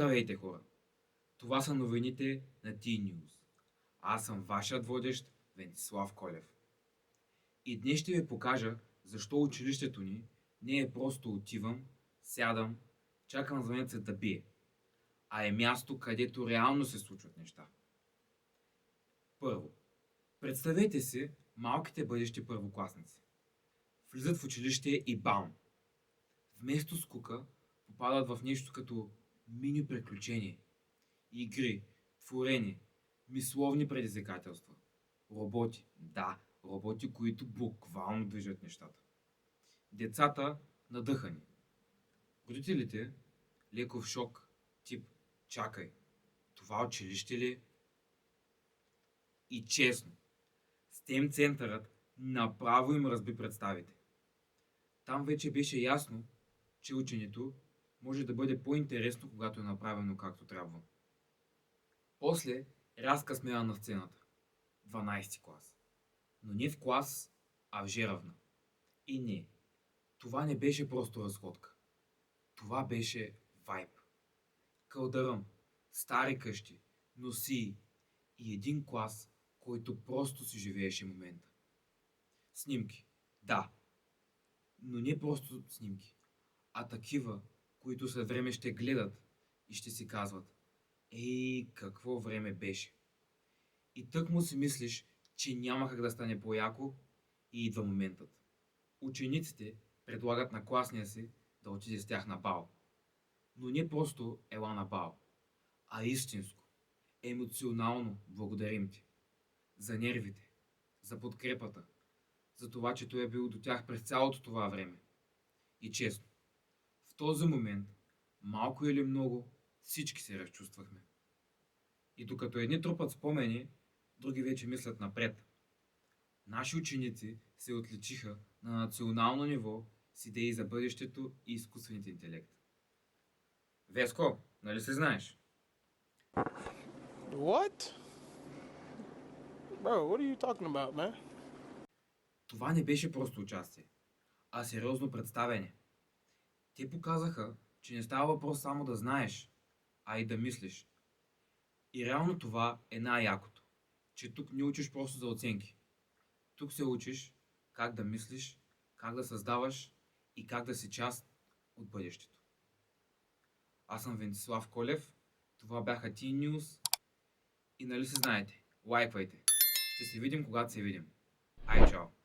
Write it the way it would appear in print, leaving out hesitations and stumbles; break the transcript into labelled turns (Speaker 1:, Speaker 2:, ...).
Speaker 1: Здравейте, хора! Това са новините на T-News. Аз съм вашият водещ Венцислав Колев. И днес ще ви покажа защо училището ни не е просто отивам, сядам, чакам звънецът да бие, а е място, където реално се случват неща. Първо, представете си малките бъдещи първокласници. Влизат в училище и бам! Вместо скука попадат в нещо като мини приключение, игри, творение, мисловни предизвикателства, роботи, да, роботи, които буквално движат нещата. Децата надъхани. Родителите леко в шок, тип чакай, това училище ли е? И честно, STEM центърът направо им разби представите. Там вече беше ясно, че ученето може да бъде по-интересно, когато е направено както трябва. После рязка смяна на сцената. 12 клас. Но не в клас, а в жеравна. И не, това не беше просто разходка. Това беше вайб. Кълдъръм, стари къщи, носии и един клас, който просто си живееше момента. Снимки, да, но не просто снимки, а такива, които след време ще гледат и ще си казват: ей, какво време беше. И тък му си мислиш, че няма как да стане по-яко и идва моментът. Учениците предлагат на класния си да отиде с тях на бал. Но не просто ела на бал, а истинско, емоционално благодарим ти. За нервите, за подкрепата, за това, че той е бил до тях през цялото това време. И честно, в този момент, малко или много, всички се разчувствахме. И докато едни трупат спомени, други вече мислят напред. Наши ученици се отличиха на национално ниво с идеи за бъдещето и изкуствените интелект. Веско, нали се знаеш?
Speaker 2: What? Bro, what are you talking about, man?
Speaker 1: Това не беше просто участие, а сериозно представяне. Те показаха, че не става въпрос само да знаеш, а и да мислиш. И реално това е най-якото, че тук не учиш просто за оценки. Тук се учиш как да мислиш, как да създаваш и как да си част от бъдещето. Аз съм Венцислав Колев, това бяха T-News и нали се знаете, лайквайте. Ще се видим, когато се видим. Ай, чао!